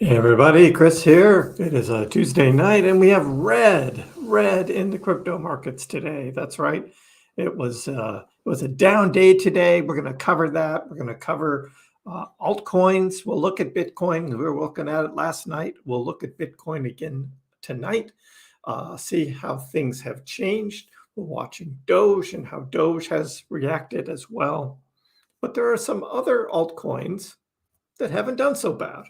Hey everybody, Chris here. It is a Tuesday night and we have red in the crypto markets today. That's right. It was a down day today. We're going to cover that. We're going to cover altcoins. We'll look at Bitcoin. We were looking at it last night. We'll look at Bitcoin again tonight. See how things have changed. We're watching Doge and how Doge has reacted as well. But there are some other altcoins that haven't done so bad.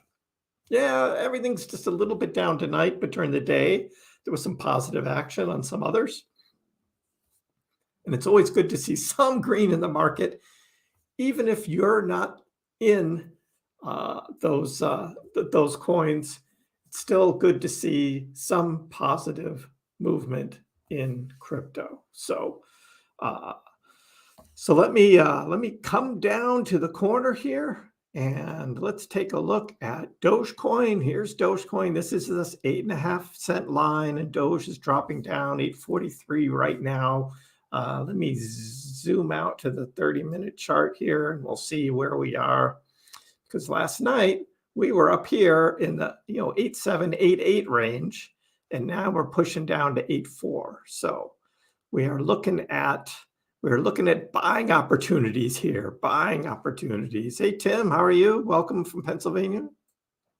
Yeah, everything's just a little bit down tonight, but during the day, there was some positive action on some others. And it's always good to see some green in the market, even if you're not in those coins. It's still good to see some positive movement in crypto. So let me come down to the corner here. And let's take a look at Dogecoin. Here's Dogecoin. This is this 8.5 cent line, and Doge is dropping down 8.43 right now. Let me zoom out to the 30-minute chart here, and we'll see where we are. Because last night we were up here in the 8.7, 8.8 range, and now we're pushing down to 8.4. So we're looking at buying opportunities here, buying opportunities. Hey, Tim, how are you? Welcome from Pennsylvania.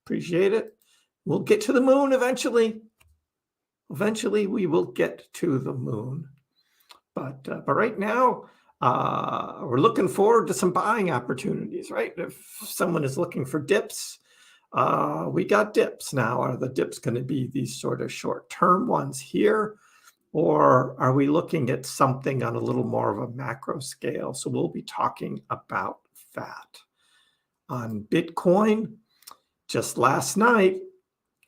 Appreciate it. We'll get to the moon eventually. Eventually, we will get to the moon. But right now, we're looking forward to some buying opportunities, right? If someone is looking for dips, we got dips now. Are the dips going to be these sort of short-term ones here? Or are we looking at something on a little more of a macro scale? So we'll be talking about that. On Bitcoin, just last night,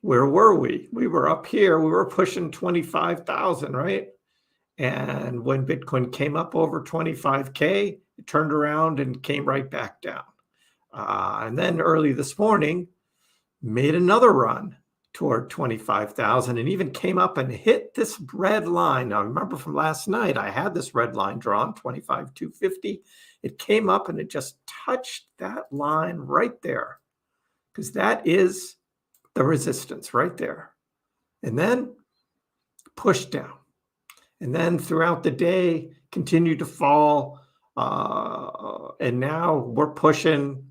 where were we? We were up here. We were pushing 25,000, right? And when Bitcoin came up over 25K, it turned around and came right back down. And then early this morning, made another run toward 25,000 and even came up and hit this red line. Now, remember from last night, I had this red line drawn, 25,250. It came up and it just touched that line right there because that is the resistance right there. And then pushed down. And then throughout the day, continued to fall. And now we're pushing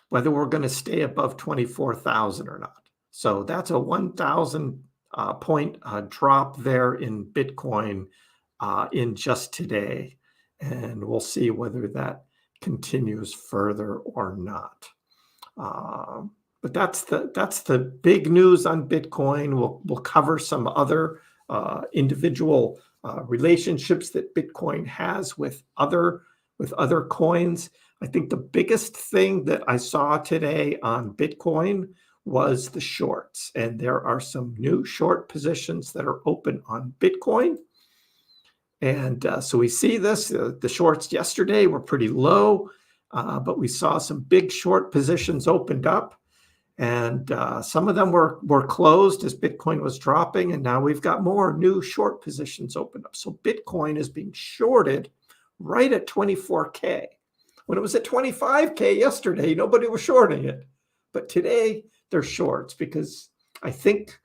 whether we're going to stay above 24,000 or not. So that's a 1,000 point drop there in Bitcoin in just today. And we'll see whether that continues further or not. But that's the big news on Bitcoin. We'll cover some other individual relationships that Bitcoin has with other coins. I think the biggest thing that I saw today on Bitcoin was the shorts, and there are some new short positions that are open on Bitcoin. And so we see this, the shorts yesterday were pretty low, but we saw some big short positions opened up, and some of them were closed as Bitcoin was dropping, and now we've got more new short positions opened up. So Bitcoin is being shorted right at 24K. When it was at 25K yesterday, nobody was shorting it, but today they're shorts because I think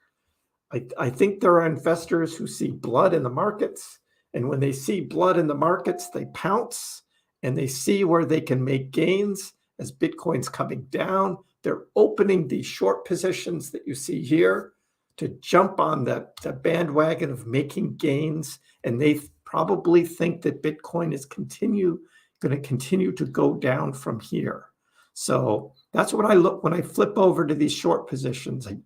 there are investors who see blood in the markets, and when they see blood in the markets, they pounce and they see where they can make gains as Bitcoin's coming down. They're opening these short positions that you see here to jump on the bandwagon of making gains, and they probably think that Bitcoin is going to continue to go down from here. So that's what I look when I flip over to these short positions. I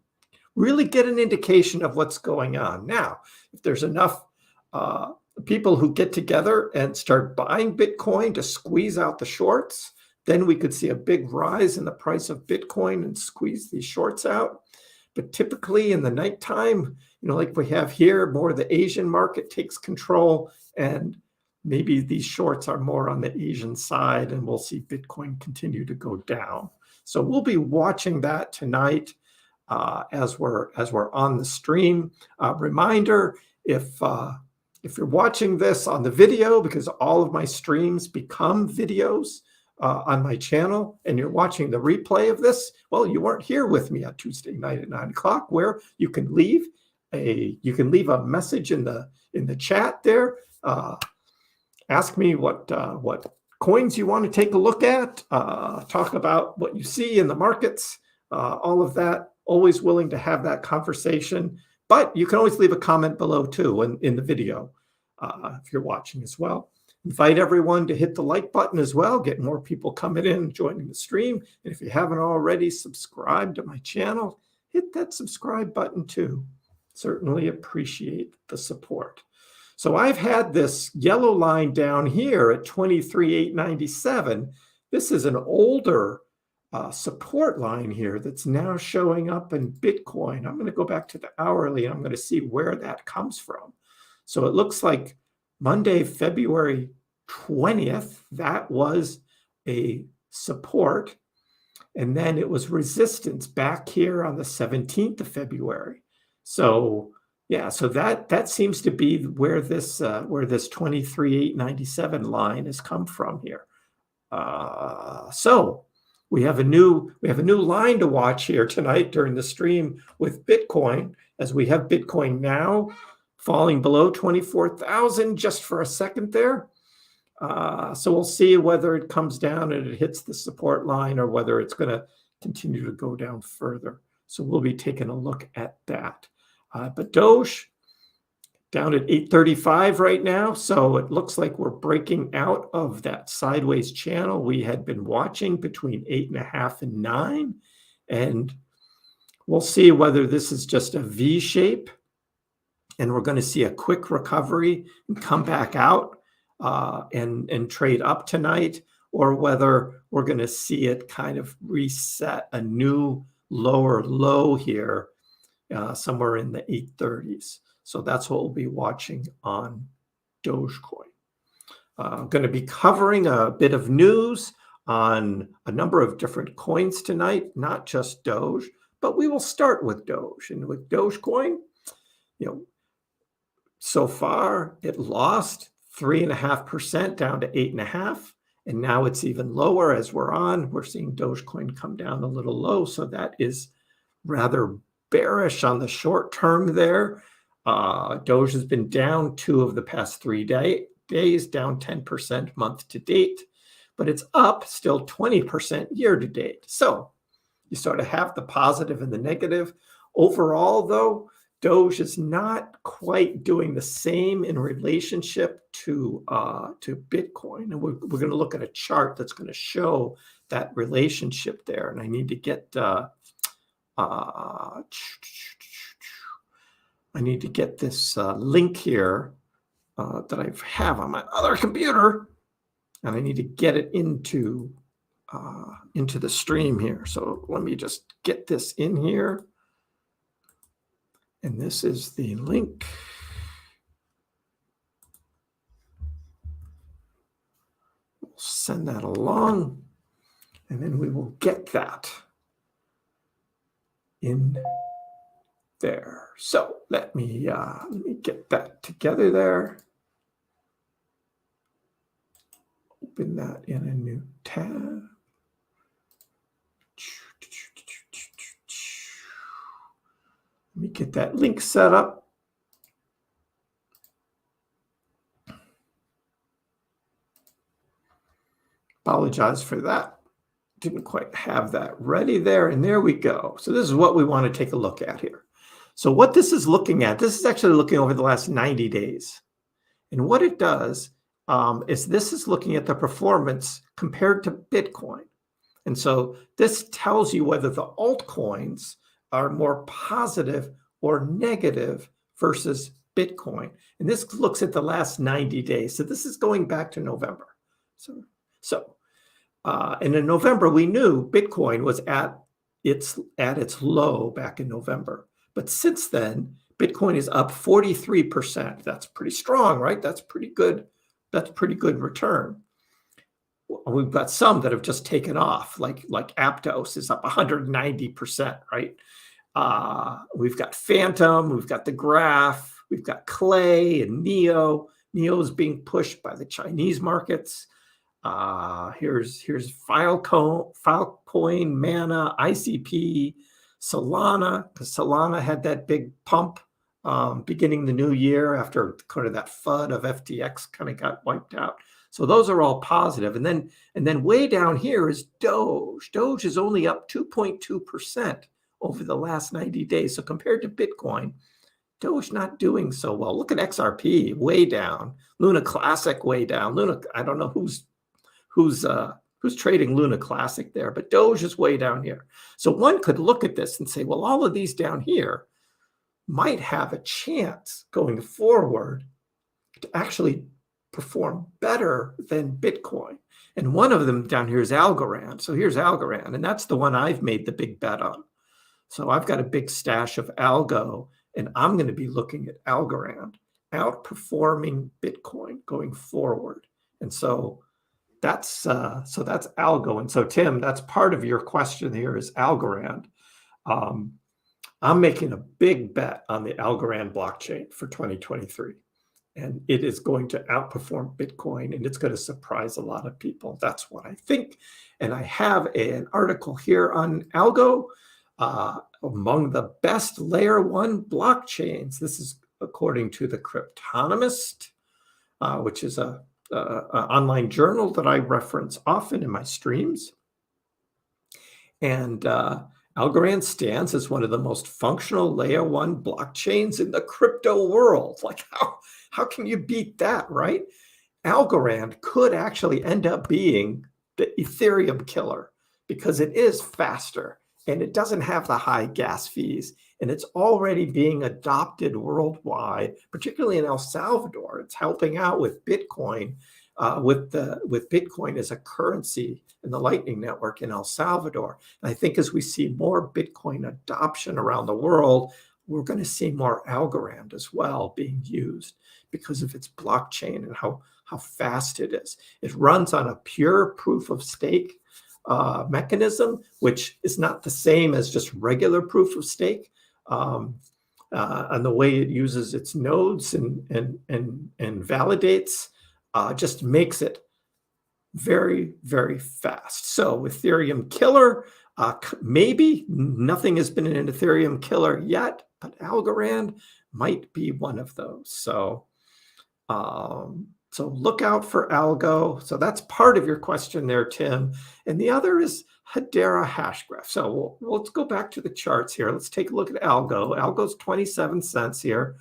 really get an indication of what's going on. Now, if there's enough people who get together and start buying Bitcoin to squeeze out the shorts, then we could see a big rise in the price of Bitcoin and squeeze these shorts out. But typically in the nighttime, like we have here, more the Asian market takes control, and maybe these shorts are more on the Asian side, and we'll see Bitcoin continue to go down. So we'll be watching that tonight as we're on the stream. Reminder, if you're watching this on the video, because all of my streams become videos, on my channel and you're watching the replay of this, well, you weren't here with me on Tuesday night at 9 o'clock, where you can leave a message in the chat there. Ask me what coins you want to take a look at, talk about what you see in the markets, all of that. Always willing to have that conversation. But you can always leave a comment below too in the video if you're watching as well. Invite everyone to hit the like button as well, get more people coming in, joining the stream. And if you haven't already subscribed to my channel, hit that subscribe button too. Certainly appreciate the support. So I've had this yellow line down here at 23,897. This is an older support line here that's now showing up in Bitcoin. I'm going to go back to the hourly and I'm going to see where that comes from. So it looks like Monday, February 20th, that was a support. And then it was resistance back here on the 17th of February. So yeah, so that seems to be where this 23,897 line has come from here. So we have a new line to watch here tonight during the stream with Bitcoin, as we have Bitcoin now falling below 24,000 just for a second there. So we'll see whether it comes down and it hits the support line or whether it's going to continue to go down further. So we'll be taking a look at that. But Doge down at 835 right now. So it looks like we're breaking out of that sideways channel we had been watching between 8.5 and 9. And we'll see whether this is just a V shape and we're going to see a quick recovery and come back out and trade up tonight, or whether we're going to see it kind of reset a new lower low here somewhere in the 830s. So that's what we'll be watching on Dogecoin. I'm going to be covering a bit of news on a number of different coins tonight, not just Doge, but we will start with Doge. And with Dogecoin, so far it lost 3.5% down to 8.5%. And now it's even lower as we're seeing Dogecoin come down a little low. So that is rather bearish on the short term there. Doge has been down 2 of the past 3 days, down 10% month to date, but it's up still 20% year to date. So you sort of have the positive and the negative. Overall, though, Doge is not quite doing the same in relationship to Bitcoin. And we're going to look at a chart that's going to show that relationship there. And I need to get this link here that I have on my other computer, and I need to get it into the stream here. So let me just get this in here. And this is the link. We'll send that along, and then we will get that in there. So let me get that together there. Open that in a new tab. Let me get that link set up. Apologize for that. Didn't quite have that ready there. And there we go. So this is what we want to take a look at here. So what this is looking at, this is actually looking over the last 90 days. And what it does is this is looking at the performance compared to Bitcoin. And so this tells you whether the altcoins are more positive or negative versus Bitcoin. And this looks at the last 90 days. So this is going back to November. And in November, we knew Bitcoin was at its low back in November. But since then, Bitcoin is up 43%. That's pretty strong, right? That's pretty good. That's pretty good return. We've got some that have just taken off, like Aptos is up 190%, right? We've got Phantom, we've got the Graph, we've got Clay and Neo. Neo is being pushed by the Chinese markets. Here's Filecoin, Mana, ICP, Solana, because Solana had that big pump beginning the new year after kind of that FUD of FTX kind of got wiped out. So those are all positive. And then way down here is Doge. Doge is only up 2.2% over the last 90 days. So compared to Bitcoin, Doge not doing so well. Look at XRP, way down. Luna Classic, way down. Luna, I don't know who's trading Luna Classic there, but Doge is way down here. So one could look at this and say, well, all of these down here might have a chance going forward to actually perform better than Bitcoin. And one of them down here is Algorand. So here's Algorand, and that's the one I've made the big bet on. So I've got a big stash of ALGO, and I'm going to be looking at Algorand outperforming Bitcoin going forward. And so that's ALGO. And so Tim, that's part of your question here is Algorand. I'm making a big bet on the Algorand blockchain for 2023. And it is going to outperform Bitcoin, and it's going to surprise a lot of people. That's what I think. And I have an article here on ALGO, among the best layer 1 blockchains. This is according to the Cryptonomist, which is an online journal that I reference often in my streams. And Algorand stands as one of the most functional layer 1 blockchains in the crypto world. Like, how can you beat that, right? Algorand could actually end up being the Ethereum killer because it is faster and it doesn't have the high gas fees, and it's already being adopted worldwide, particularly in El Salvador. It's helping out with Bitcoin, with Bitcoin as a currency in the Lightning Network in El Salvador. And I think as we see more Bitcoin adoption around the world, we're going to see more Algorand as well being used because of its blockchain and how fast it is. It runs on a pure proof of stake mechanism, which is not the same as just regular proof of stake. And the way it uses its nodes and validates just makes it very, very fast. So Ethereum killer, maybe nothing has been an Ethereum killer yet, but Algorand might be one of those. So look out for ALGO. So that's part of your question there, Tim. And the other is Hedera hash graph. So let's go back to the charts here. Let's take a look at ALGO. ALGO's 27 cents here.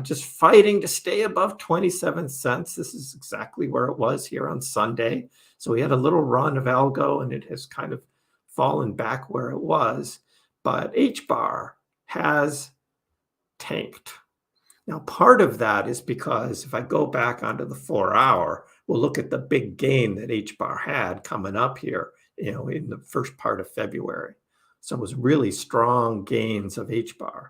Just fighting to stay above 27 cents. This is exactly where it was here on Sunday. So we had a little run of ALGO, and it has kind of fallen back where it was. But HBAR has tanked. Now, part of that is because if I go back onto the 4-hour, we'll look at the big gain that HBAR had coming up here, in the first part of February. So it was really strong gains of HBAR.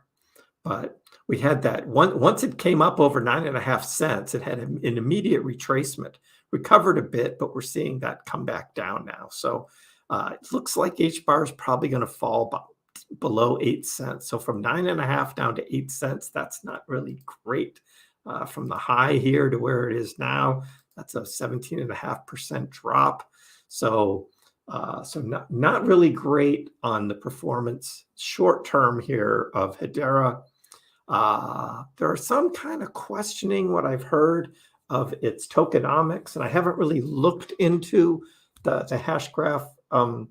But we had that once it came up over 9.5 cents, it had an immediate retracement, recovered a bit, but we're seeing that come back down now. So it looks like HBAR is probably going to fall below 8 cents. So from 9.5 down to 8 cents, that's not really great. From the high here to where it is now, that's a 17.5% drop. So not really great on the performance short term here of Hedera. There are some kind of questioning what I've heard of its tokenomics, and I haven't really looked into the hash graph, the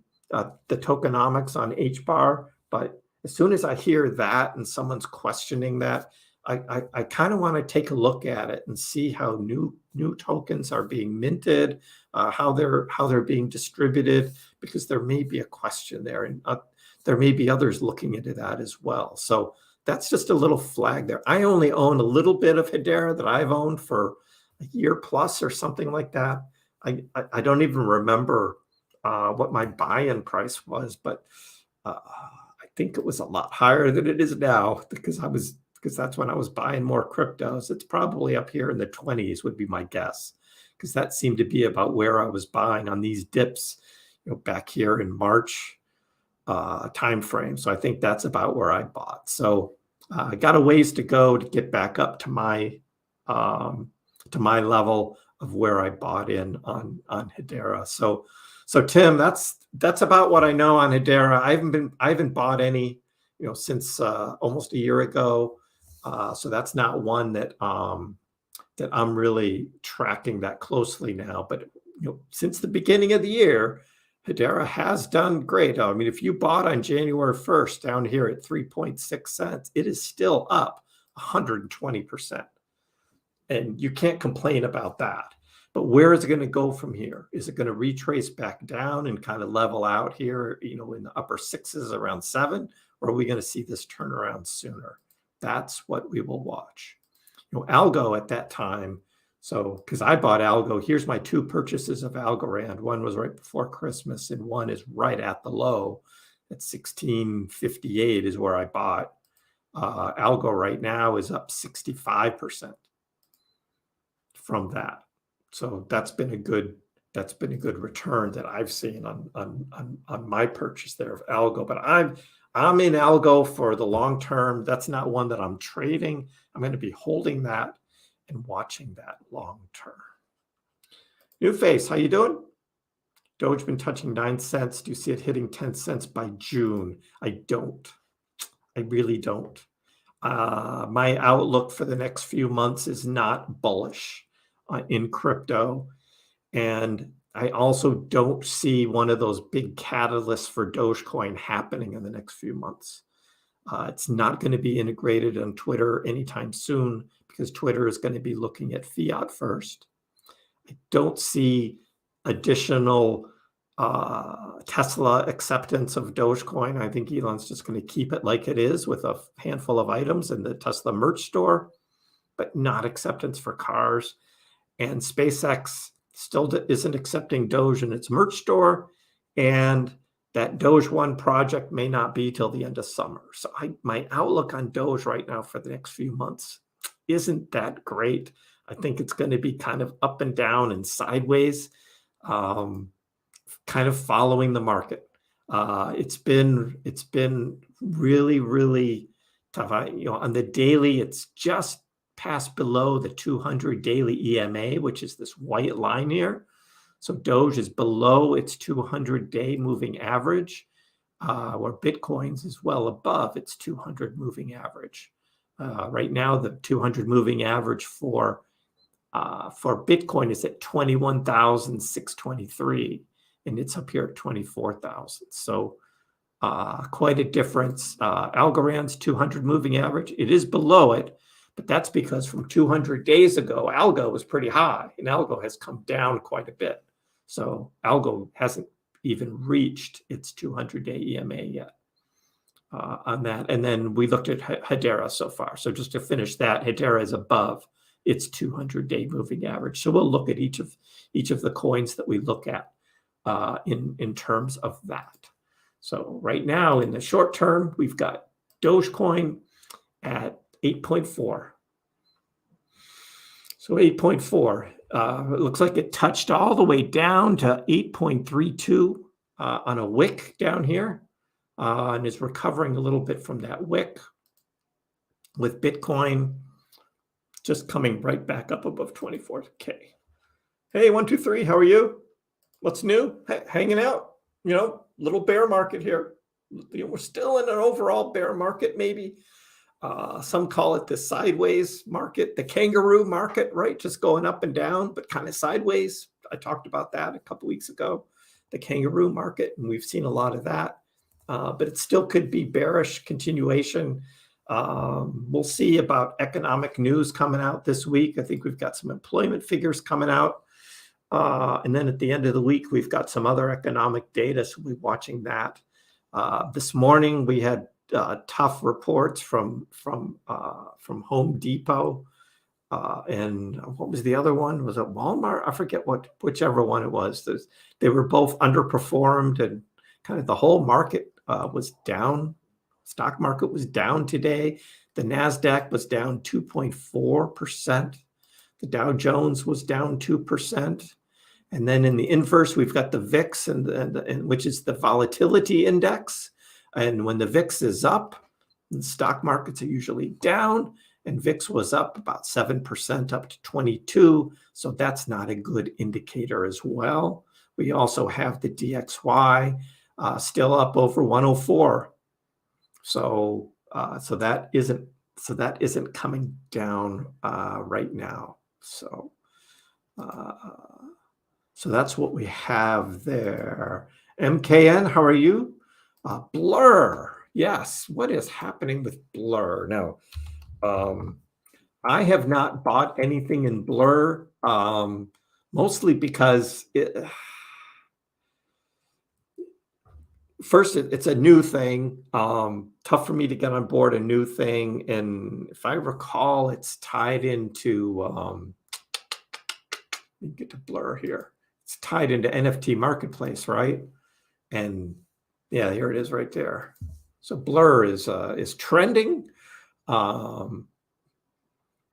tokenomics on HBAR. But as soon as I hear that and someone's questioning that, I kind of want to take a look at it and see how new tokens are being minted, how they're being distributed, because there may be a question there, and there may be others looking into that as well. So that's just a little flag there. I only own a little bit of Hedera that I've owned for a year plus or something like that. I don't even remember what my buy-in price was, but I think it was a lot higher than it is now because that's when I was buying more cryptos. It's probably up here in the 20s would be my guess, because that seemed to be about where I was buying on these dips, back here in March time frame. So I think that's about where I bought. So I got a ways to go to get back up to my level. where I bought in on Hedera. So Tim, that's about what I know on Hedera. I haven't bought any, since almost a year ago. So that's not one that that I'm really tracking that closely now. But since the beginning of the year, Hedera has done great. I mean, if you bought on January 1st down here at 3.6 cents, it is still up 120%. And you can't complain about that. But where is it going to go from here? Is it going to retrace back down and kind of level out here, in the upper sixes around 7? Or are we going to see this turnaround sooner? That's what we will watch. ALGO at that time. So, because I bought ALGO, here's my 2 purchases of Algorand. One was right before Christmas, and one is right at the low at 16.58 is where I bought. ALGO right now is up 65% from that. So that's been a good return that I've seen on my purchase there of ALGO. But I'm in ALGO for the long term. That's not one that I'm trading. I'm going to be holding that and watching that long term. New face, how you doing? Doge been touching 9 cents. Do you see it hitting 10 cents by June? I don't. I really don't. My outlook for the next few months is not bullish in crypto. And I also don't see one of those big catalysts for Dogecoin happening in the next few months. It's not going to be integrated on Twitter anytime soon because Twitter is going to be looking at fiat first. I don't see additional Tesla acceptance of Dogecoin. I think Elon's just going to keep it like it is with a handful of items in the Tesla merch store, but not acceptance for cars. And SpaceX still isn't accepting Doge in its merch store, and that Doge 1 project may not be till the end of summer. So my outlook on Doge right now for the next few months isn't that great. I think it's going to be kind of up and down and sideways, kind of following the market. It's been really, really tough. On the daily, it's just passed below the 200 daily EMA, which is this white line here. So Doge is below its 200-day moving average, where Bitcoin's is well above its 200 moving average. Right now, the 200 moving average for Bitcoin is at 21,623, and it's up here at 24,000. So quite a difference. Algorand's 200 moving average, it is below it, but that's because from 200 days ago, ALGO was pretty high, and ALGO has come down quite a bit. So ALGO hasn't even reached its 200-day EMA yet on that. And then we looked at Hedera so far. So just to finish that, Hedera is above its 200-day moving average. So we'll look at each of the coins that we look at in terms of that. So right now, in the short term, we've got Dogecoin at 8.4. So 8.4, it looks like it touched all the way down to 8.32 on a wick down here, and is recovering a little bit from that wick, with Bitcoin just coming right back up above 24K. Hey, 123, how are you? What's new? Hanging out, little bear market here. We're still in an overall bear market, maybe. Some call it the sideways market, the kangaroo market, right? Just going up and down, but kind of sideways. I talked about that a couple weeks ago, the kangaroo market, and we've seen a lot of that. But it still could be bearish continuation. We'll see about economic news coming out this week. I think we've got some employment figures coming out. And then at the end of the week, we've got some other economic data, so we'll be watching that. This morning, we had tough reports from Home Depot, and what was the other one? Was it Walmart? I forget whichever one it was. They were both underperformed, and kind of the whole market was down. Stock market was down today. The NASDAQ was down 2.4%. The Dow Jones was down 2%. And then in the inverse, we've got the VIX, and which is the volatility index. And when the VIX is up, the stock markets are usually down. and VIX was up about 7%, up to 22. So that's not a good indicator as well. We also have the DXY still up over 104. So that isn't coming down right now. So that's what we have there. MKN, how are you? Blur, yes. What is happening with Blur now? I have not bought anything in Blur, mostly because first, it's a new thing. Tough for me to get on board a new thing. And if I recall, it's tied into, let me get to Blur here. It's tied into NFT Marketplace, right? And yeah, here it is right there. So Blur is trending.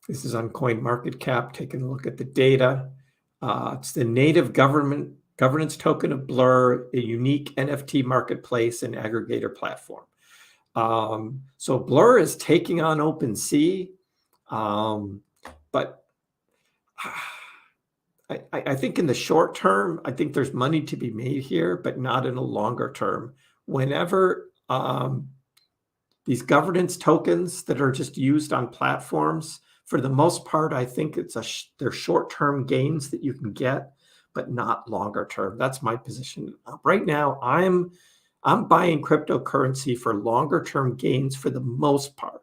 This is on CoinMarketCap, taking a look at the data. It's the native governance token of Blur, a unique NFT marketplace and aggregator platform. So Blur is taking on OpenSea, but I think in the short term, I think there's money to be made here, but not in a longer term. Whenever these governance tokens that are just used on platforms, for the most part, I think they're short-term gains that you can get, but not longer term. That's my position. Right now, I'm buying cryptocurrency for longer term gains for the most part,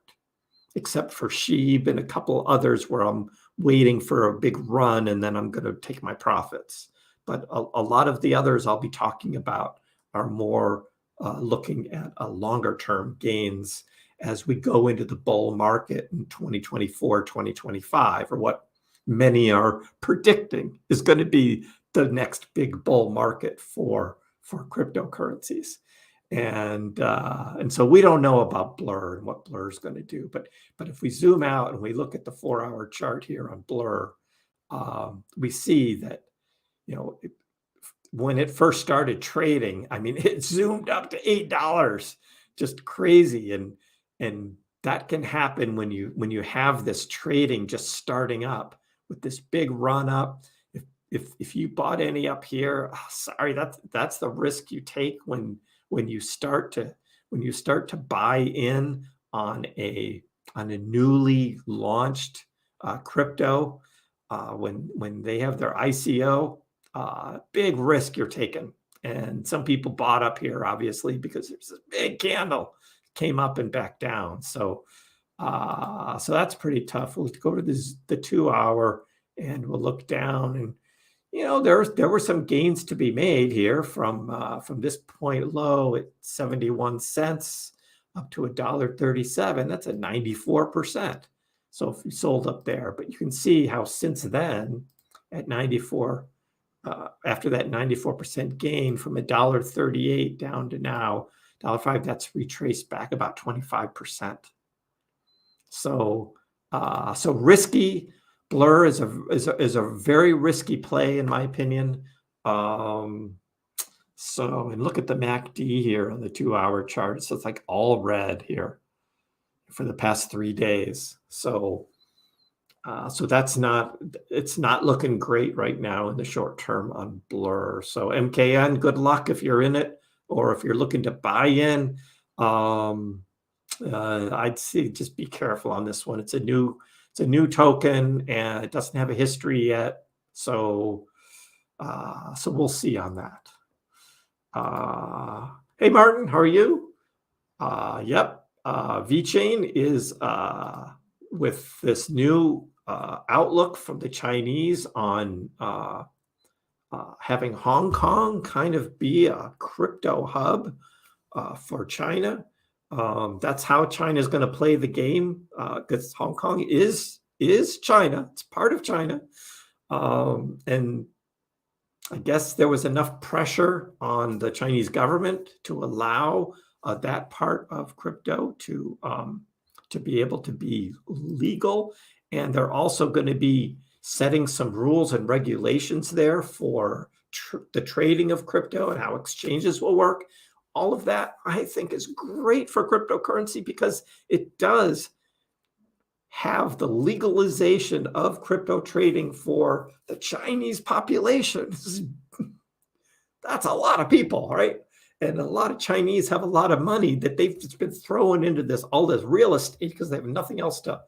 except for SHIB and a couple others where I'm waiting for a big run and then I'm going to take my profits. But a lot of the others I'll be talking about are more looking at longer term gains as we go into the bull market in 2024, 2025, or what many are predicting is going to be the next big bull market for cryptocurrencies. And so we don't know about Blur and what Blur is going to do. But if we zoom out and we look at the 4-hour chart here on Blur, we see that, when it first started trading, I mean, it zoomed up to $8, just crazy. And that can happen when you have this trading just starting up with this big run up. If you bought any up here, sorry, that's the risk you take when you start to buy in on a newly launched crypto, when they have their ICO, big risk you're taking. And some people bought up here, obviously, because there's this big candle came up and back down. So that's pretty tough. We'll go to the 2-hour and we'll look down, and there were some gains to be made here from this point low at 71 cents up to $1.37. That's a 94%. So if you sold up there, but you can see how since then at 94, after that 94% gain from $1.38 down to now $1.05, that's retraced back about 25%. So risky. Blur is a very risky play in my opinion. And look at the MACD here on the 2-hour chart. So it's like all red here for the past 3 days. So it's not looking great right now in the short term on Blur. So MKN, good luck if you're in it, or if you're looking to buy in. I'd say just be careful on this one. It's a new token and it doesn't have a history yet. So we'll see on that. Hey Martin, how are you? Yep. VeChain is with this new outlook from the Chinese on having Hong Kong kind of be a crypto hub for China. That's how China is going to play the game, because Hong Kong is China. It's part of China. And I guess there was enough pressure on the Chinese government to allow that part of crypto to be able to be legal. And they're also going to be setting some rules and regulations there for the trading of crypto and how exchanges will work. All of that, I think, is great for cryptocurrency because it does have the legalization of crypto trading for the Chinese population. That's a lot of people, right? And a lot of Chinese have a lot of money that they've just been throwing into this, all this real estate, because they have nothing else to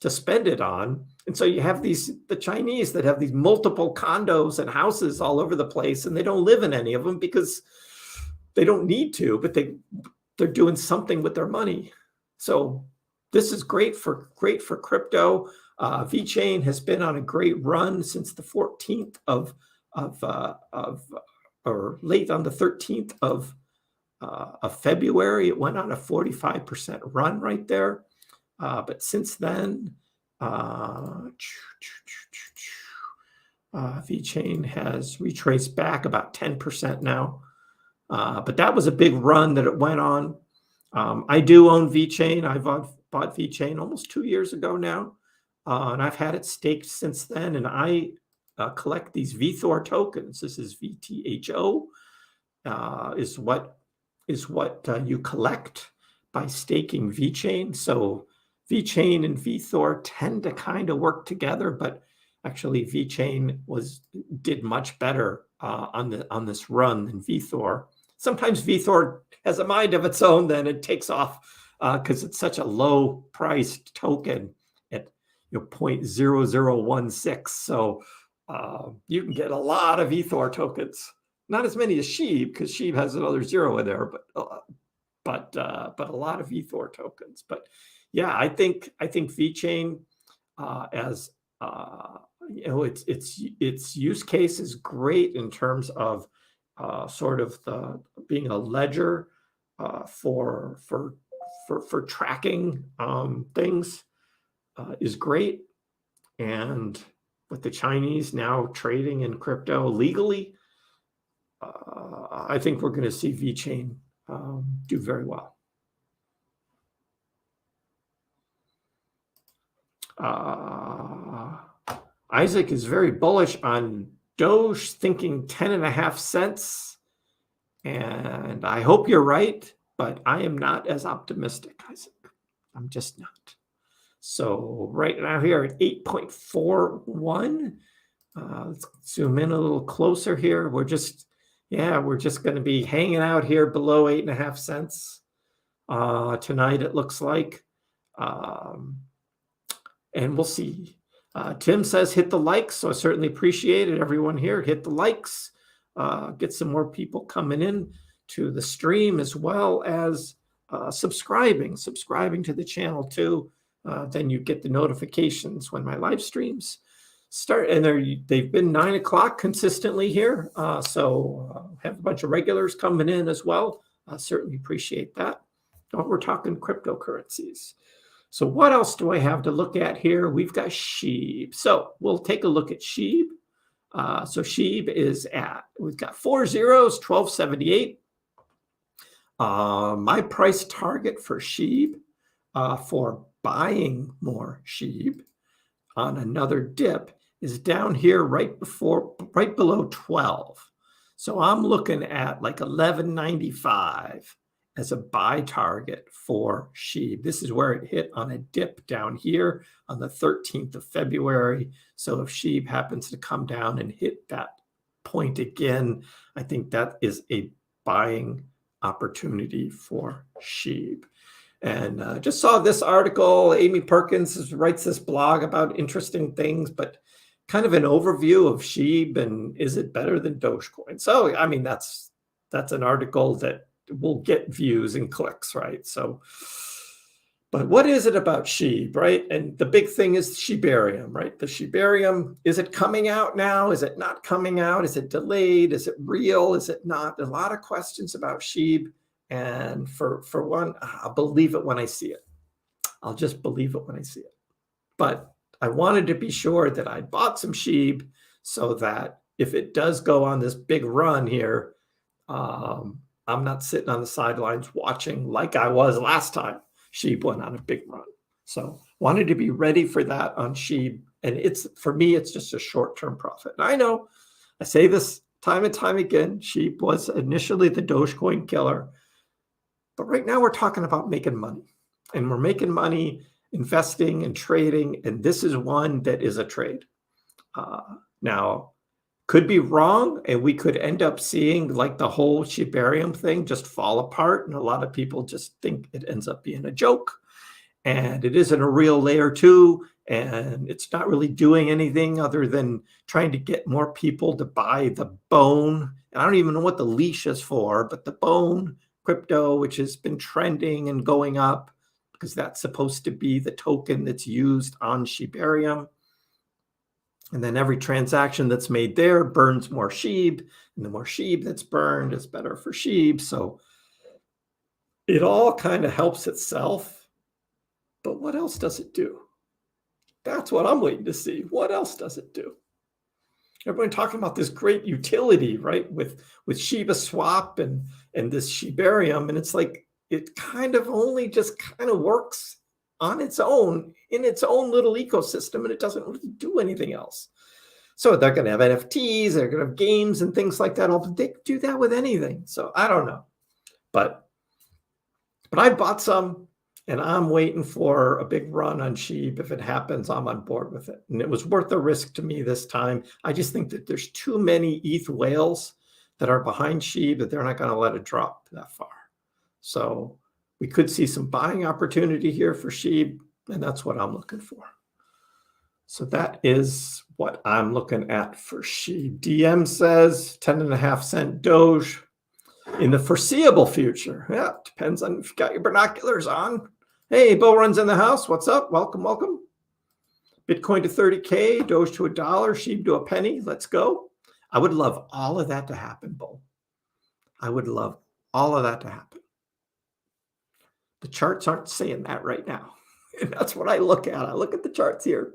spend it on. And so you have the Chinese that have these multiple condos and houses all over the place, and they don't live in any of them because they don't need to, but they're doing something with their money. So this is great for crypto. VeChain has been on a great run since the 14th or late on the 13th of February. It went on a 45% run right there. But since then, VeChain has retraced back about 10% now. But that was a big run that it went on. I do own VeChain. I bought VeChain almost 2 years ago now. And I've had it staked since then. And I collect these VTHOR tokens. This is VTHO, is what you collect by staking VeChain. So VeChain and VTHOR tend to kind of work together, but actually VeChain did much better on this run than VTHOR. Sometimes VTHOR has a mind of its own, then it takes off because it's such a low priced token at 0.0016. So you can get a lot of VTHOR tokens, not as many as SHIB, because SHIB has another zero in there, but a lot of VTHOR tokens. But yeah, I think VeChain as its use case is great in terms of sort of being a ledger for tracking things is great. And with the Chinese now trading in crypto legally, I think we're going to see VeChain do very well. Isaac is very bullish on Doge, thinking 10.5 cents. And I hope you're right, but I am not as optimistic, Isaac. I'm just not. So right now here at 8.41, let's zoom in a little closer here. We're just going to be hanging out here below 8.5 cents tonight, it looks like. And we'll see. Tim says hit the likes, so I certainly appreciate it. Everyone here, hit the likes. Get some more people coming in to the stream, as well as subscribing to the channel too. Then you get the notifications when my live streams start. And they've been 9 o'clock consistently here. So have a bunch of regulars coming in as well. I certainly appreciate that. We're talking cryptocurrencies. So what else do I have to look at here? We've got SHIB. So we'll take a look at SHIB. So SHIB is we've got 4 zeros, 1278. My price target for SHIB, for buying more SHIB on another dip, is down here right below 12. So I'm looking at like 11.95 as a buy target for SHIB. This is where it hit on a dip down here on the 13th of February. So if SHIB happens to come down and hit that point again, I think that is a buying opportunity for SHIB. And just saw this article. Amy Perkins writes this blog about interesting things, but kind of an overview of SHIB and is it better than Dogecoin? So, I mean, that's an article that will get views and clicks, right? So, but what is it about SHIB, right? And the big thing is Shibarium, right? The Shibarium, is it coming out now? Is it not coming out? Is it delayed? Is it real? Is it not? There's a lot of questions about SHIB. And for one, I'll believe it when I see it. I'll just believe it when I see it. But I wanted to be sure that I bought some SHIB so that if it does go on this big run here, I'm not sitting on the sidelines watching like I was last time SHIB went on a big run. So wanted to be ready for that on SHIB. And for me, it's just a short-term profit. And I know I say this time and time again, SHIB was initially the Dogecoin killer. But right now we're talking about making money. And we're making money investing and trading, and this is one that is a trade. Now, could be wrong, and we could end up seeing like the whole Shibarium thing just fall apart, and a lot of people just think it ends up being a joke, and it isn't a real layer 2, and it's not really doing anything other than trying to get more people to buy the Bone. And I don't even know what the leash is for, but the Bone crypto, which has been trending and going up because that's supposed to be the token that's used on Shibarium. And then every transaction that's made there burns more SHIB, and the more SHIB that's burned is better for SHIB. So it all kind of helps itself. But what else does it do? That's what I'm waiting to see. What else does it do? Everyone talking about this great utility, right? With Shiba Swap and this Shibarium, and it's like it kind of only just kind of works on its own in its own little ecosystem, and it doesn't really do anything else. So they're going to have NFTs, they're going to have games and things like that. They do that with anything. So I don't know, but I bought some, and I'm waiting for a big run on SHIB. If it happens, I'm on board with it, and it was worth the risk to me this time. I just think that there's too many ETH whales that are behind SHIB that they're not going to let it drop that far. So we could see some buying opportunity here for SHIB, and that's what I'm looking for. So that is what I'm looking at for SHIB. DM says 10.5 cent Doge in the foreseeable future. Yeah, depends on if you got your binoculars on. Hey, Bill runs in the house. What's up? Welcome, welcome. Bitcoin to 30K, Doge to $1, SHIB to a penny. Let's go. I would love all of that to happen, Bull. I would love all of that to happen. The charts aren't saying that right now. And that's what I look at. I look at the charts here.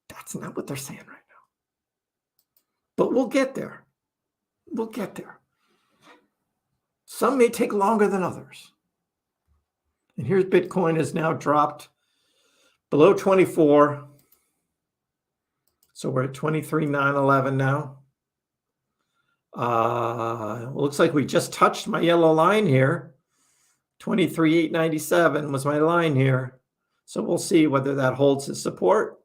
That's not what they're saying right now. But we'll get there. We'll get there. Some may take longer than others. And here's Bitcoin has now dropped below 24. So we're at 23,911 now. Looks like we just touched my yellow line here. 23,897 was my line here. So we'll see whether that holds as support.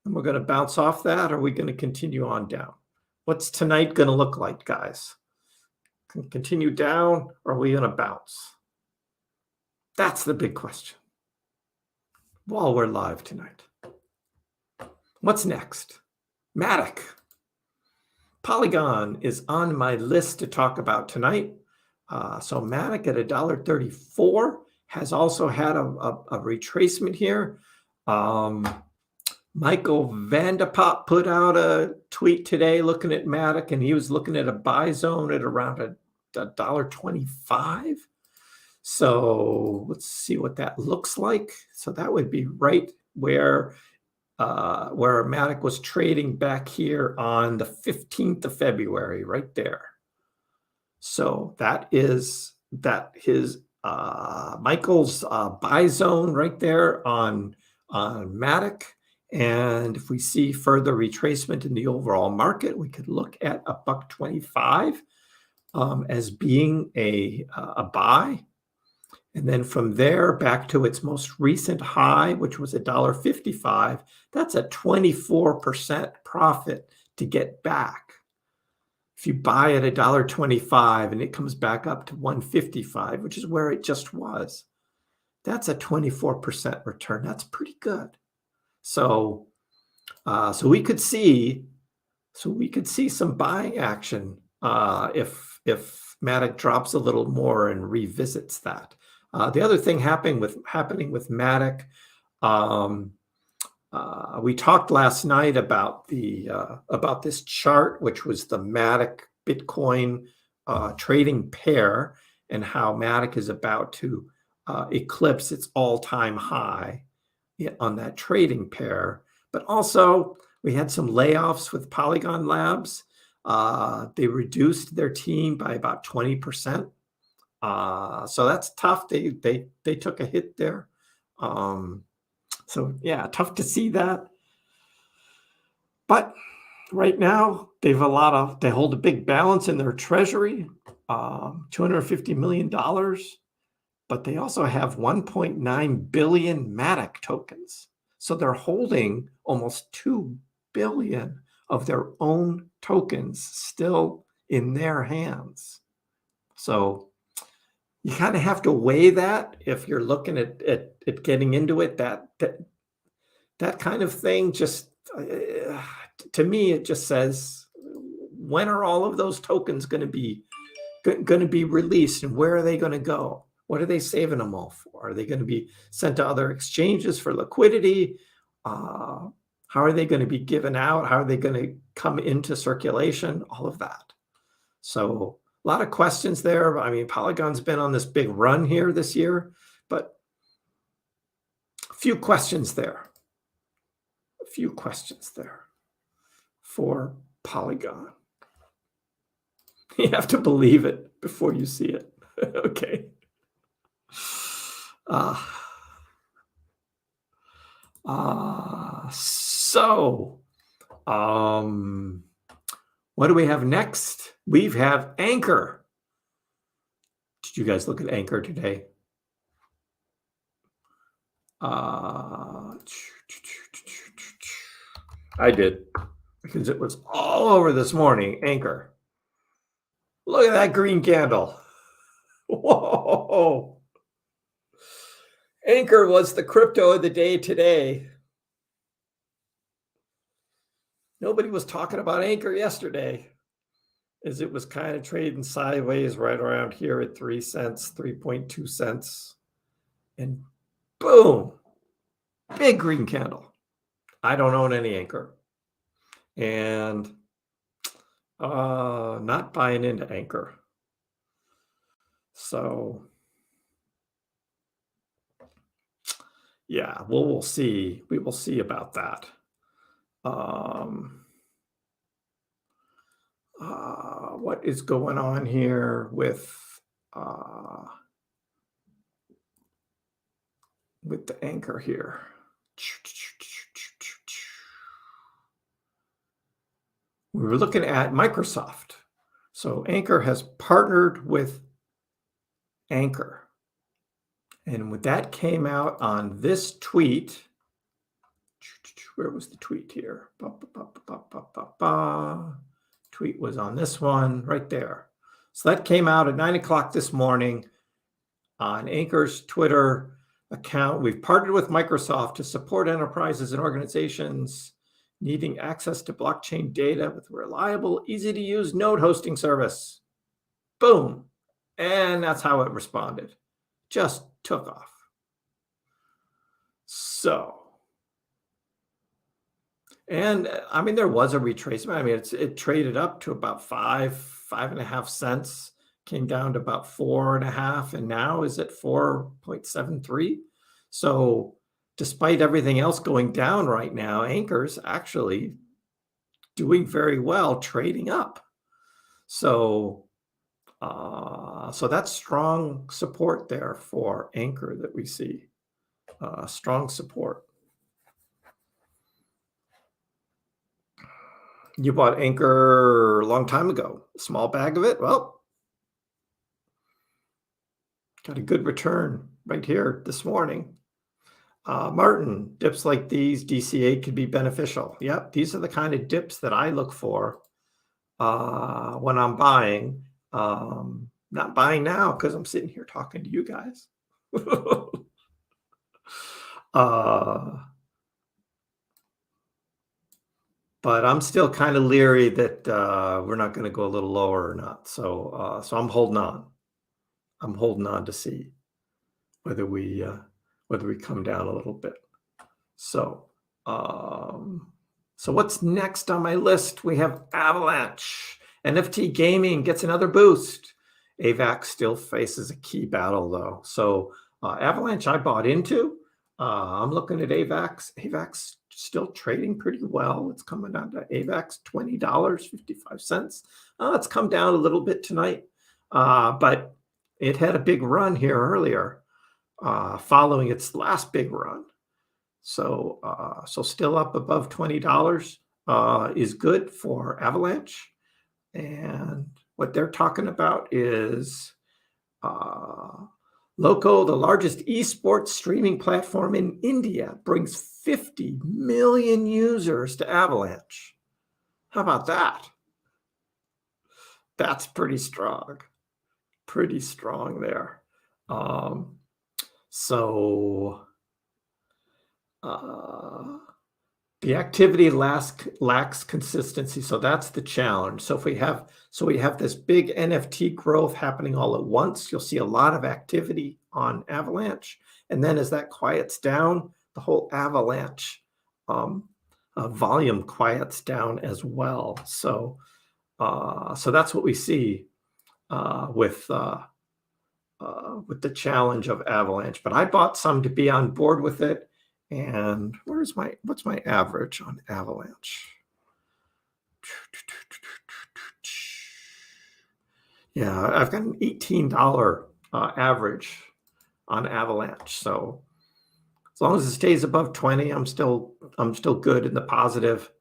And we're going to bounce off that, or are we going to continue on down? What's tonight going to look like, guys? Continue down, or are we going to bounce? That's the big question. While we're live tonight. What's next? MATIC. Polygon is on my list to talk about tonight. So MATIC at $1.34 has also had a retracement here. Michael Vandepop put out a tweet today looking at MATIC, and he was looking at a buy zone at around $1.25. So let's see what that looks like. So that would be right where MATIC was trading back here on the 15th of February, right there. So that is his Michael's buy zone right there on MATIC. And if we see further retracement in the overall market, we could look at $1.25 as being a buy. And then from there back to its most recent high, which was $1.55, that's a 24% profit to get back. If you buy at $1.25 and it comes back up to $1.55, which is where it just was, that's a 24% return. That's pretty good. So we could see some buying action if MATIC drops a little more and revisits that. The other thing happening with MATIC, we talked last night about this chart, which was the MATIC Bitcoin trading pair, and how MATIC is about to eclipse its all-time high on that trading pair. But also, we had some layoffs with Polygon Labs. They reduced their team by about 20%. So that's tough. They took a hit there. So yeah, tough to see that. But right now, they hold a big balance in their treasury, $250 million. but they also have 1.9 billion MATIC tokens. So they're holding almost 2 billion of their own tokens still in their hands. So you kind of have to weigh that if you're looking at getting into it. That kind of thing just, to me, it just says, when are all of those tokens going to be released, and where are they going to go? What are they saving them all for? Are they going to be sent to other exchanges for liquidity? How are they going to be given out? How are they going to come into circulation? All of that. So a lot of questions there. I mean, Polygon's been on this big run here this year, but a few questions there. A few questions there for Polygon. You have to believe it before you see it. Okay. So, what do we have next? We have ANKR. Did you guys look at ANKR today? I did, because it was all over this morning. ANKR. Look at that green candle. Whoa. ANKR was the crypto of the day today. Nobody was talking about ANKR yesterday, as it was kind of trading sideways right around here at 3 cents, 3.2 cents. And boom, big green candle. I don't own any ANKR. And not buying into ANKR. So yeah, we'll see. We will see about that. What is going on here with the ANKR here? We were looking at Microsoft. So ANKR has partnered with ANKR. And when that came out on this tweet, where was the tweet here? Tweet was on this one right there. So that came out at 9 o'clock this morning on ANKR's Twitter account. We've partnered with Microsoft to support enterprises and organizations needing access to blockchain data with reliable, easy-to-use node hosting service. Boom. And that's how it responded. Just took off. So, and I mean, there was a retracement. I mean, it traded up to about 5.5 cents, came down to about 4.5, and now is at 4.73. So despite everything else going down right now, ANKR's actually doing very well, trading up. So, so that's strong support there for ANKR that we see. Strong support. You bought ANKR a long time ago, a small bag of it. Well, got a good return right here this morning. Martin, dips like these, DCA could be beneficial. Yep, these are the kind of dips that I look for when I'm buying. Not buying now because I'm sitting here talking to you guys. But I'm still kind of leery that we're not going to go a little lower or not. So, so I'm holding on. I'm holding on to see whether we come down a little bit. So, so what's next on my list? We have Avalanche. NFT gaming gets another boost. AVAX still faces a key battle though. So Avalanche I bought into. I'm looking at AVAX. AVAX still trading pretty well. It's coming down to AVAX $20.55. It's come down a little bit tonight, but it had a big run here earlier, following its last big run. So, so still up above $20 is good for Avalanche. And what they're talking about is Loco, the largest esports streaming platform in India, brings 50 million users to Avalanche. How about that? That's pretty strong. Pretty strong there. The activity lacks consistency, so that's the challenge. So we have this big NFT growth happening all at once. You'll see a lot of activity on Avalanche, and then as that quiets down, the whole Avalanche volume quiets down as well. So that's what we see with the challenge of Avalanche. But I bought some to be on board with it. And what's my average on Avalanche? Yeah, I've got an $18 average on Avalanche. So as long as it stays above 20, I'm still good in the positive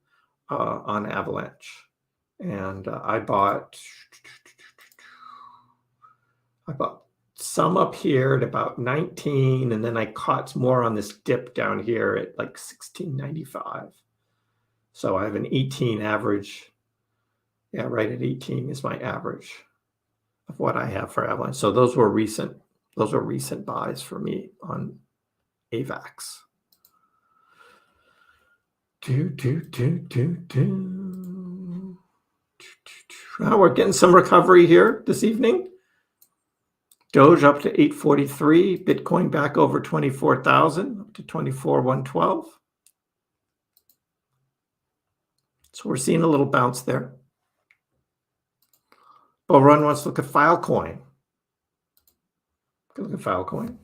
on Avalanche. And I bought some up here at about 19, and then I caught more on this dip down here at like 16.95. So I have an 18 average. Yeah, right at 18 is my average of what I have for Avalanche. So those were recent buys for me on AVAX. Well, we're getting some recovery here this evening. Doge up to 843, Bitcoin back over 24,000, up to 24,112. So we're seeing a little bounce there. Bull Run wants to look at Filecoin. Look at Filecoin.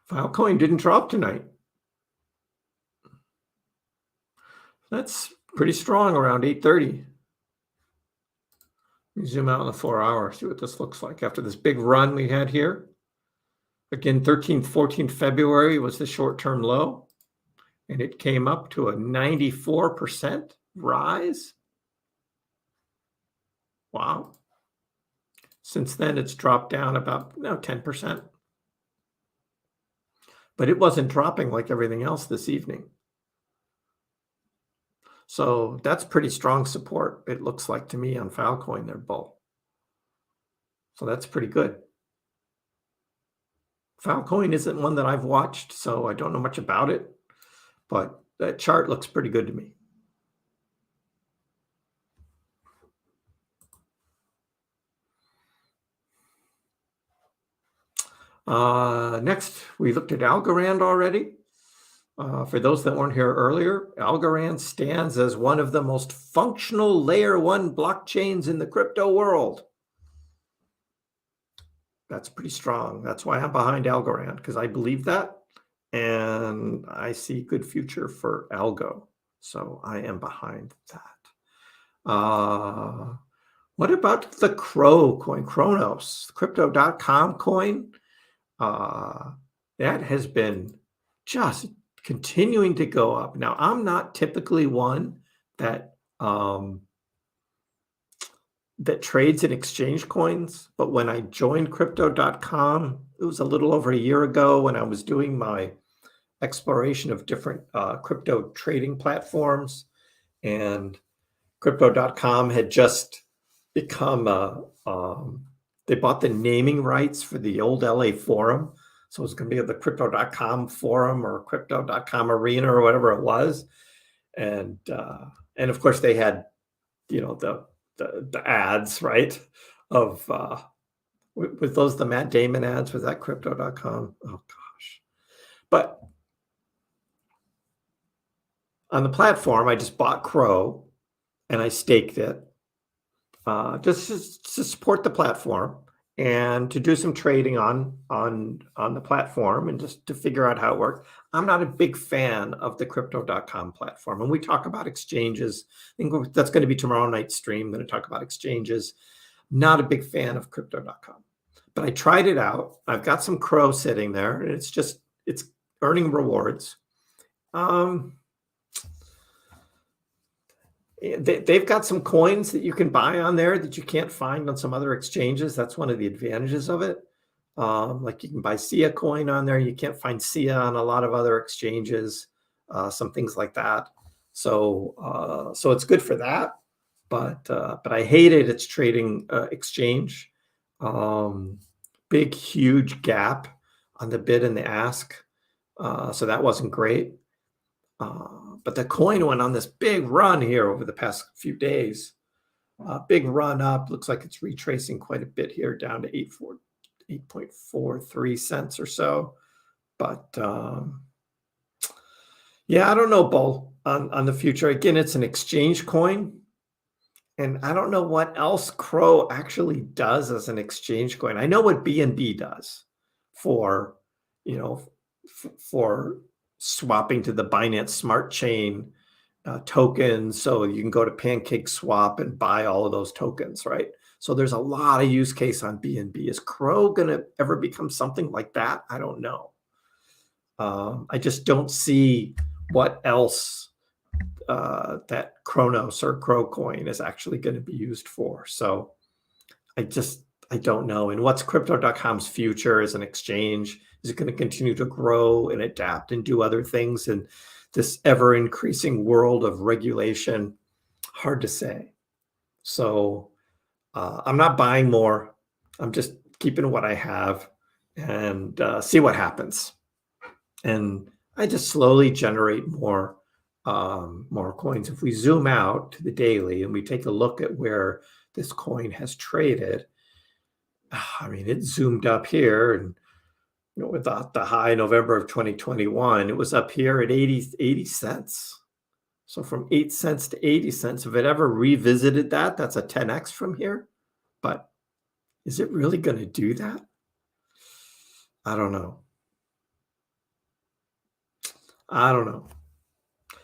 Filecoin didn't drop tonight. That's pretty strong around 8:30. Let me zoom out on the 4 hour, see what this looks like after this big run we had here. Again, 13th, 14th February was the short-term low, and it came up to a 94% rise. Wow. Since then, it's dropped down about 10%. But it wasn't dropping like everything else this evening. So that's pretty strong support, it looks like to me, on Filecoin there, Bull. So that's pretty good. Filecoin isn't one that I've watched, so I don't know much about it, but that chart looks pretty good to me. Next, we looked at Algorand already. For those that weren't here earlier, Algorand stands as one of the most functional layer 1 blockchains in the crypto world. That's pretty strong. That's why I'm behind Algorand, because I believe that, and I see good future for ALGO. So I am behind that. What about the CRO coin, Kronos, Crypto.com coin? That has been just continuing to go up. Now, I'm not typically one that trades in exchange coins, but when I joined Crypto.com, it was a little over a year ago when I was doing my exploration of different crypto trading platforms, and Crypto.com had just become they bought the naming rights for the old LA forum. So it's going to be the Crypto.com forum or Crypto.com arena or whatever it was. And of course they had, the ads, right? Of, with those, the Matt Damon ads, was that Crypto.com? Oh gosh. But on the platform, I just bought CRO and I staked it just to support the platform and to do some trading on the platform and just to figure out how it works. I'm not a big fan of the Crypto.com platform. And we talk about exchanges. I think that's going to be tomorrow night's stream. I'm going to talk about exchanges. Not a big fan of Crypto.com. But I tried it out. I've got some CRO sitting there, and it's earning rewards. They've got some coins that you can buy on there that you can't find on some other exchanges. That's one of the advantages of it. Like you can buy SIA coin on there. You can't find SIA on a lot of other exchanges, some things like that. So it's good for that. But I hate it. It's trading exchange. Big, huge gap on the bid and the ask. So that wasn't great. But the coin went on this big run here over the past few days. Big run up. Looks like it's retracing quite a bit here down to 8.43 cents or so. But yeah, I don't know, Bull, on the future. Again, it's an exchange coin. And I don't know what else CRO actually does as an exchange coin. I know what BNB does for, for swapping to the Binance Smart Chain tokens. So you can go to Pancake Swap and buy all of those tokens, right? So there's a lot of use case on BNB. Is CRO going to ever become something like that? I don't know. I just don't see what else that Kronos or CRO coin is actually going to be used for. So I don't know. And what's Crypto.com's future as an exchange? Is it going to continue to grow and adapt and do other things in this ever increasing world of regulation? Hard to say. So I'm not buying more. I'm just keeping what I have and see what happens. And I just slowly generate more coins. If we zoom out to the daily and we take a look at where this coin has traded, I mean, it zoomed up here, and with the high November of 2021, it was up here at 80 cents. So from 8 cents to 80 cents, if it ever revisited that, that's a 10x from here. But is it really going to do that? I don't know.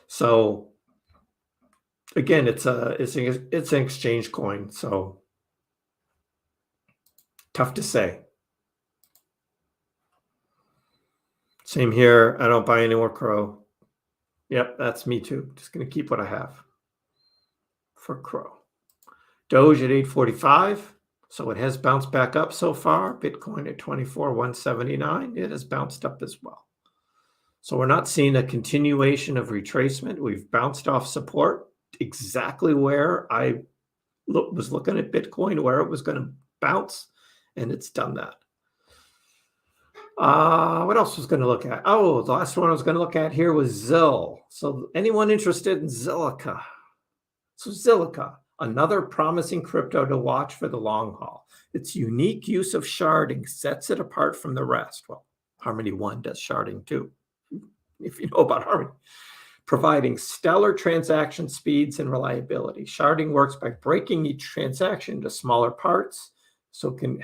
So again, it's an exchange coin, so tough to say. Same here. I don't buy any more CRO. Yep, that's me too. Just going to keep what I have for CRO. Doge at 845. So it has bounced back up so far. Bitcoin at 24,179. It has bounced up as well. So we're not seeing a continuation of retracement. We've bounced off support exactly where I was looking at Bitcoin, where it was going to bounce, and it's done that. What else was going to look at? Oh, the last one I was going to look at here was ZIL. So anyone interested in Zilliqa? So Zilliqa, another promising crypto to watch for the long haul. Its unique use of sharding sets it apart from the rest. Well, Harmony One does sharding too, if you know about Harmony. Providing stellar transaction speeds and reliability. Sharding works by breaking each transaction into smaller parts, so it can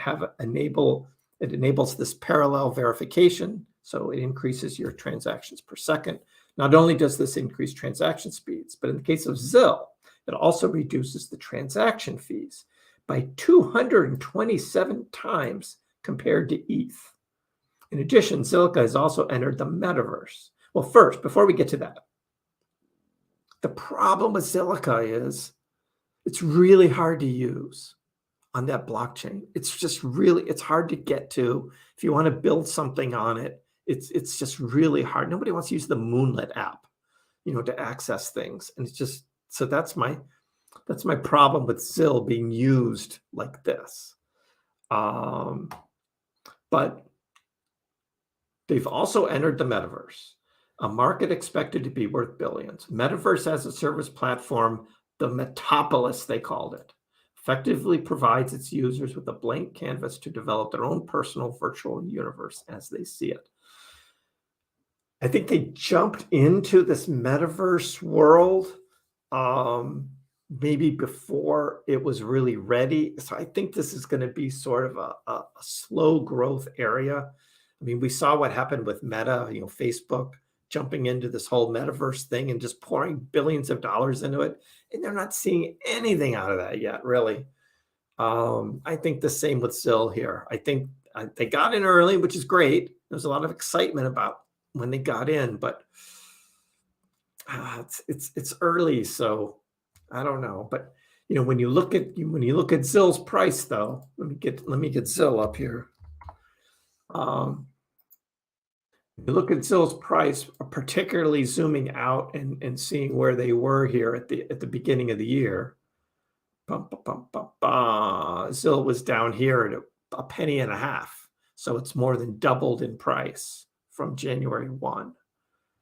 it enables this parallel verification, so it increases your transactions per second. Not only does this increase transaction speeds, but in the case of ZIL, it also reduces the transaction fees by 227 times compared to ETH. In addition, Zilliqa has also entered the metaverse. Well, first, before we get to that, the problem with Zilliqa is it's really hard to use on that blockchain. It's just really, it's hard to get to. If you want to build something on it, it's just really hard. Nobody wants to use the Moonlit app, to access things. And it's just, so that's my problem with ZIL being used like this. But they've also entered the metaverse, a market expected to be worth billions. Metaverse as a service platform, the Metapolis, they called it, effectively provides its users with a blank canvas to develop their own personal virtual universe as they see it. I think they jumped into this metaverse world maybe before it was really ready. So I think this is going to be sort of a slow growth area. I mean, we saw what happened with Meta, Facebook jumping into this whole metaverse thing and just pouring billions of dollars into it. And they're not seeing anything out of that yet, really. I think the same with ZIL here. I think they got in early, which is great. There's a lot of excitement about when they got in, but it's early. So I don't know, but when you look at ZIL's price, though, let me get ZIL up here. You look at ZIL's price, particularly zooming out and seeing where they were here at the beginning of the year. ZIL was down here at a penny and a half, so it's more than doubled in price from January 1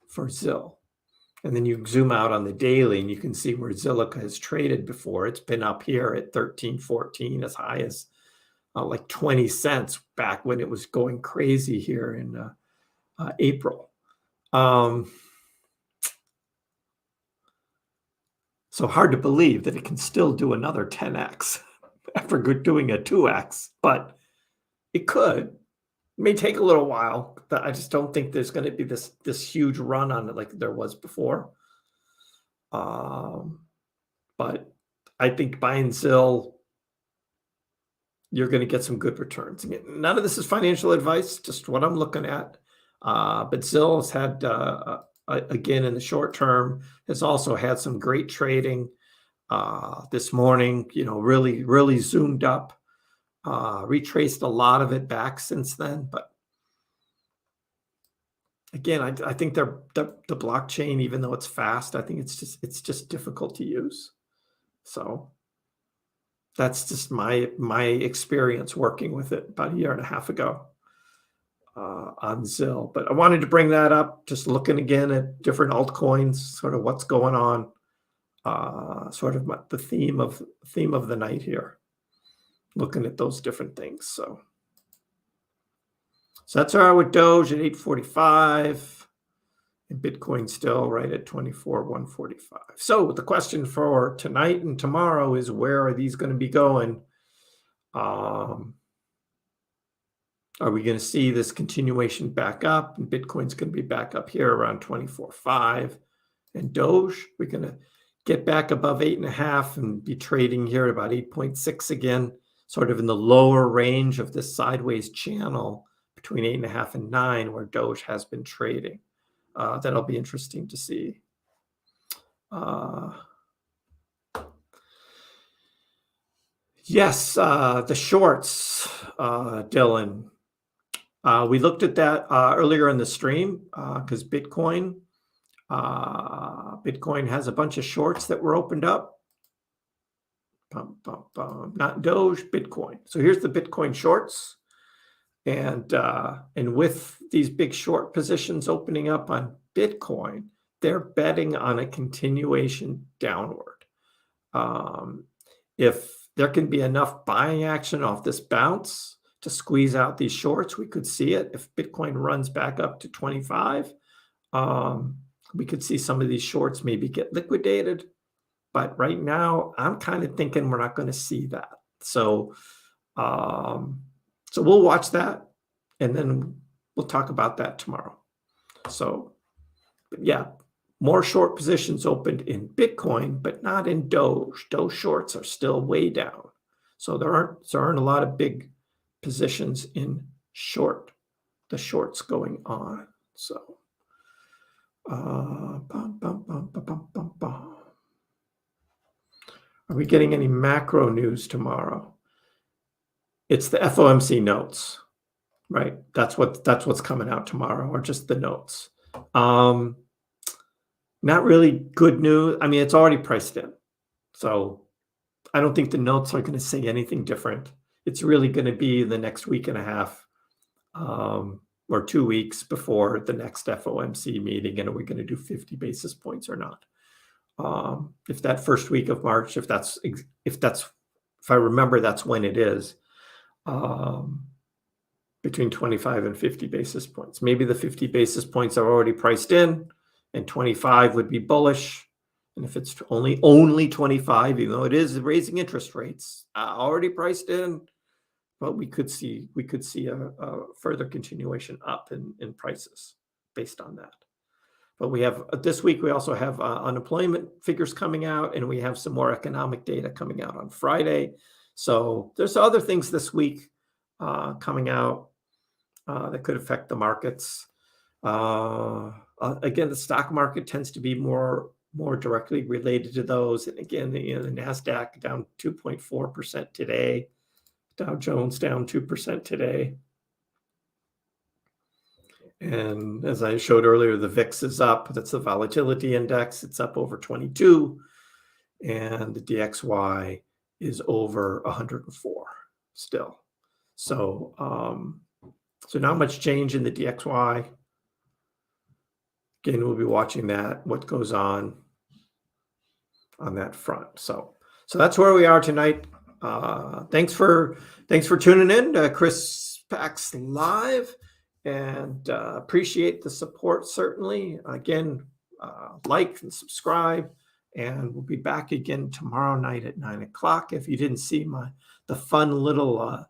for ZIL. And then you zoom out on the daily and you can see where Zilliqa has traded before. It's been up here at 13, 14, as high as like 20 cents back when it was going crazy here in April. So hard to believe that it can still do another 10x after doing a 2x, but it could. It may take a little while. I just don't think there's going to be this huge run on it like there was before. But I think buying ZIL, you're going to get some good returns. Again, none of this is financial advice, just what I'm looking at. But ZIL has had, again, in the short term, has also had some great trading this morning, really, really zoomed up, retraced a lot of it back since then. But again, I think the blockchain, even though it's fast, I think it's just difficult to use. So that's just my experience working with it about a year and a half ago on ZIL. But I wanted to bring that up, just looking again at different altcoins, sort of what's going on, sort of the theme of the night here, looking at those different things. So that's where I with Doge at 845, and Bitcoin still right at 24,145. So the question for tonight and tomorrow is, where are these going to be going? Are we going to see this continuation back up? And Bitcoin's going to be back up here around 24.5. And Doge, we're going to get back above 8.5 and be trading here at about 8.6 again, sort of in the lower range of this sideways channel between 8.5 and 9, where Doge has been trading. That'll be interesting to see. Yes, the shorts, Dylan. We looked at that earlier in the stream because Bitcoin has a bunch of shorts that were opened up. Not Doge, Bitcoin. So here's the Bitcoin shorts. And with these big short positions opening up on Bitcoin, they're betting on a continuation downward. If there can be enough buying action off this bounce to squeeze out these shorts, we could see it. If Bitcoin runs back up to 25, we could see some of these shorts maybe get liquidated. But right now, I'm kind of thinking we're not going to see that. So we'll watch that, and then we'll talk about that tomorrow. So, but yeah, more short positions opened in Bitcoin, but not in Doge. Doge shorts are still way down. So there aren't a lot of big positions in the shorts going on. So, are we getting any macro news tomorrow? It's the FOMC notes, right? That's what's coming out tomorrow, or just the notes. Not really good news. I mean, it's already priced in. So I don't think the notes are going to say anything different. It's really going to be the next week and a half or 2 weeks before the next FOMC meeting. And are we going to do 50 basis points or not? If that first week of March, if I remember, that's when it is, between 25 and 50 basis points. Maybe the 50 basis points are already priced in, and 25 would be bullish. And if it's only 25, even though it is raising interest rates, already priced in, but we could see a further continuation up in prices based on that. But we have this week, we also have unemployment figures coming out, and we have some more economic data coming out on Friday. So there's other things this week coming out that could affect the markets. Again, the stock market tends to be more more directly related to those. And again, the NASDAQ down 2.4% today. Dow Jones down 2% today. And as I showed earlier, the VIX is up. That's the volatility index. It's up over 22. And the DXY is over 104 still. So, so not much change in the DXY. Again, we'll be watching that, what goes on that front. So that's where we are tonight. Thanks for tuning in to Kriss Packs Live, and appreciate the support, certainly. Again, like and subscribe, and we'll be back again tomorrow night at 9 o'clock. If you didn't see the fun little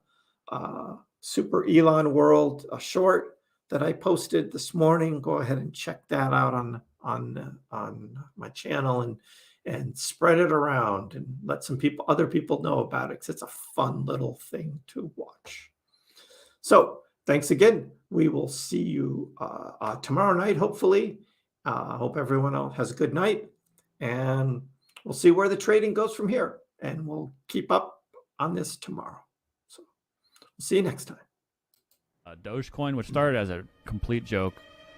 Super Elon World short that I posted this morning, go ahead and check that out on my channel, and spread it around and let other people know about it, because it's a fun little thing to watch. So thanks again. We will see you tomorrow night, hopefully. Hope everyone else has a good night, and we'll see where the trading goes from here, and we'll keep up on this tomorrow. So we'll see you next time. Dogecoin, which started as a complete joke,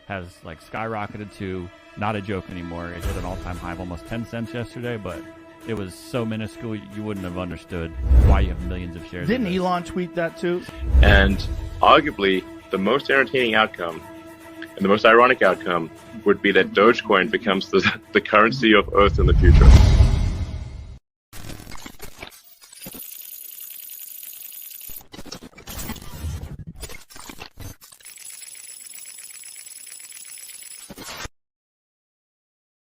has like skyrocketed to not a joke anymore. It hit an all-time high of almost 10 cents yesterday, but it was so minuscule you wouldn't have understood why you have millions of shares. Didn't Elon tweet that too? And arguably the most entertaining outcome and the most ironic outcome would be that Dogecoin becomes the currency of Earth in the future.